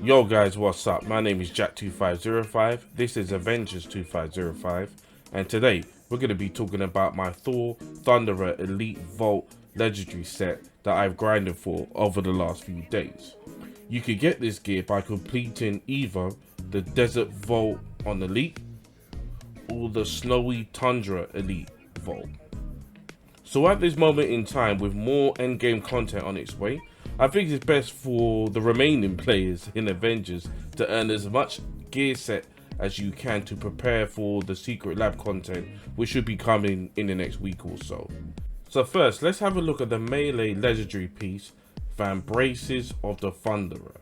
Yo guys, what's up? My name is Jack2505. This is Avengers 2505, and today we're going to be talking about my Thor Thunderer Elite Vault Legendary set that I've grinded for over the last few days. You could get this gear by completing either the Desert Vault on Elite or the Snowy Tundra Elite Vault. So at this moment in time, with more endgame content on its way, I think it's best for the remaining players in Avengers to earn as much gear set as you can to prepare for the secret lab content, which should be coming in the next week or so. So first, let's have a look at the melee legendary piece, Van Braces of the Thunderer.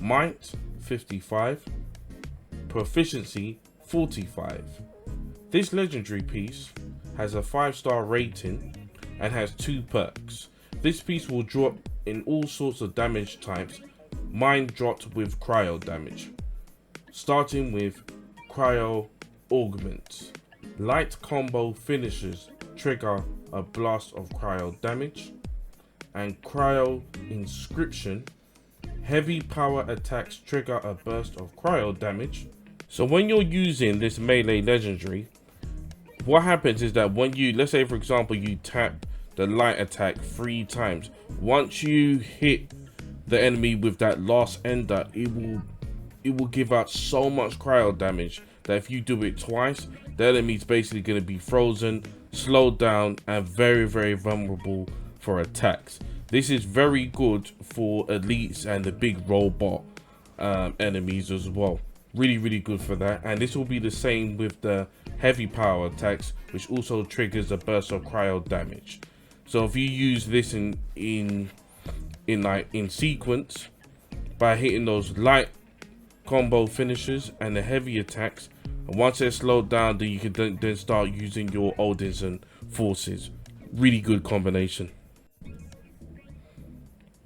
Might 55, proficiency 45. This legendary piece has a 5-star rating and has 2 perks. This piece will drop in all sorts of damage types, mine dropped with cryo damage. Starting with cryo augments. Light combo finishes trigger a blast of cryo damage, and cryo inscription. Heavy power attacks trigger a burst of cryo damage. So when you're using this melee legendary, what happens is that when you, let's say for example, you tap the light attack 3 times, once you hit the enemy with that last ender, it will give out so much cryo damage that if you do it twice, the enemy's basically going to be frozen, slowed down, and very vulnerable for attacks. This is very good for elites and the big robot enemies as well. Really good for that. And this will be the same with the heavy power attacks, which also triggers a burst of cryo damage. So if you use this in sequence by hitting those light combo finishes and the heavy attacks, and once they're slowed down, then you can then start using your Odinson forces. Really good combination.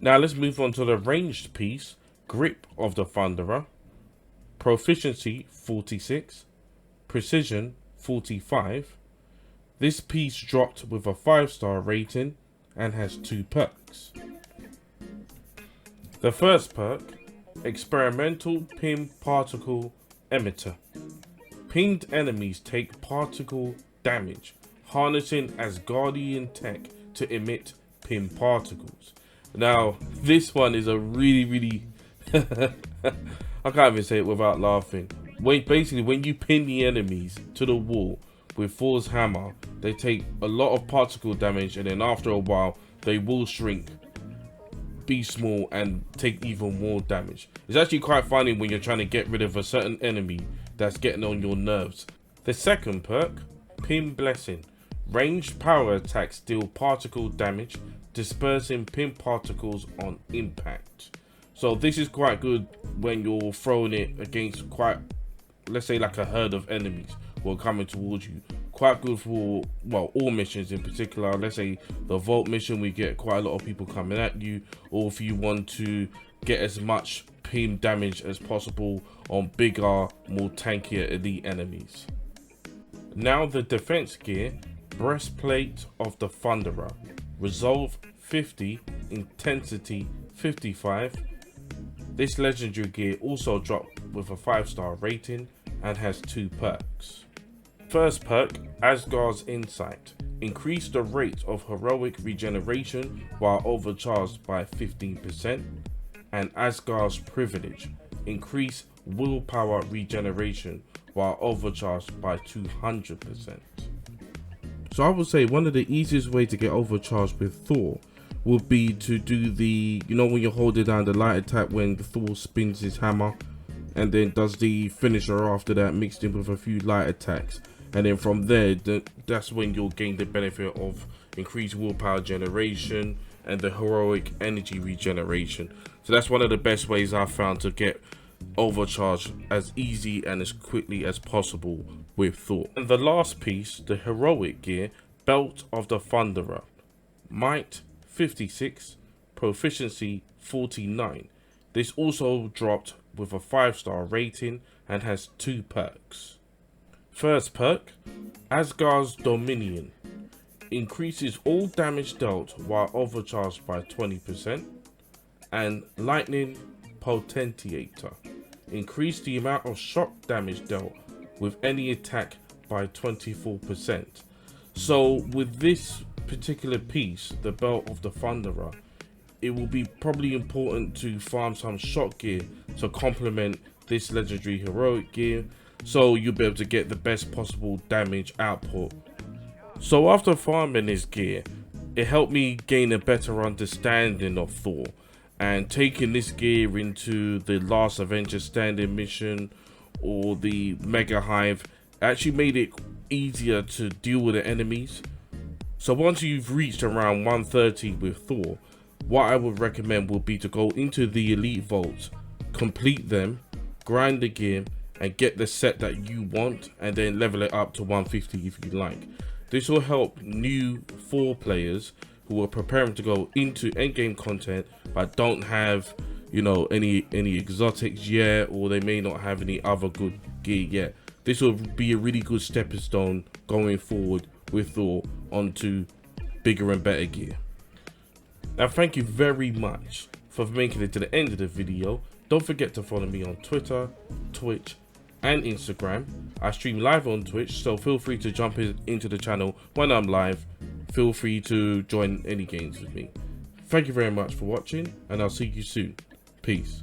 Now let's move on to the ranged piece, Grip of the Thunderer. Proficiency 46, precision 45. This piece dropped with a 5-star rating and has 2 perks. The first perk, Experimental Pin Particle Emitter. Pinged enemies take particle damage, harnessing Asgardian tech to emit pin particles. Now, this one is a really I can't even say it without laughing. Basically, when you pin the enemies to the wall with Thor's hammer, they take a lot of particle damage, and then after a while, they will shrink, be small, and take even more damage. It's actually quite funny when you're trying to get rid of a certain enemy that's getting on your nerves. The second perk, Pin Blessing. Ranged power attacks deal particle damage, dispersing pin particles on impact. So this is quite good when you're throwing it against quite, let's say like a herd of enemies who are coming towards you. Quite good for, well, all missions in particular. Let's say the Vault mission, we get quite a lot of people coming at you, or if you want to get as much pin damage as possible on bigger, more tankier elite enemies. Now the defense gear, Breastplate of the Thunderer. Resolve 50, intensity 55. This legendary gear also dropped with a 5-star rating and has 2 perks. First perk, Asgard's Insight. Increase the rate of heroic regeneration while overcharged by 15%. And Asgard's Privilege. Increase willpower regeneration while overcharged by 200%. So I would say one of the easiest way to get overcharged with Thor would be to do the, you know, when you're holding down the light attack when Thor spins his hammer and then does the finisher after that, mixed in with a few light attacks, and then from there that's when you'll gain the benefit of increased willpower generation and the heroic energy regeneration. So that's one of the best ways I've found to get overcharged as easy and as quickly as possible with Thor. And the last piece, the heroic gear, Belt of the Thunderer. Might 56, proficiency 49. This also dropped with a 5-star rating and has 2 perks. First perk, Asgard's Dominion. Increases all damage dealt while overcharged by 20%. And lightning Potentiator. Increase the amount of shock damage dealt with any attack by 24%. So with this particular piece, the Belt of the Thunderer, it will be probably important to farm some shock gear to complement this legendary heroic gear, so you'll be able to get the best possible damage output. So after farming this gear, it helped me gain a better understanding of Thor, and taking this gear into the last Avenger standing mission or the Mega Hive actually made it easier to deal with the enemies. So once you've reached around 130 with Thor, what I would recommend would be to go into the Elite Vaults, complete them, grind the gear, and get the set that you want, and then level it up to 150 if you like. This will help new Thor players who are preparing to go into endgame content but don't have, you know, any exotics yet, or they may not have any other good gear yet. This will be a really good stepping stone going forward with Thor onto bigger and better gear. Now, thank you very much for making it to the end of the video. Don't forget to follow me on Twitter, Twitch, and Instagram. I stream live on Twitch, so feel free to jump into the channel when I'm live. Feel free to join any games with me. Thank you very much for watching, and I'll see you soon. Peace.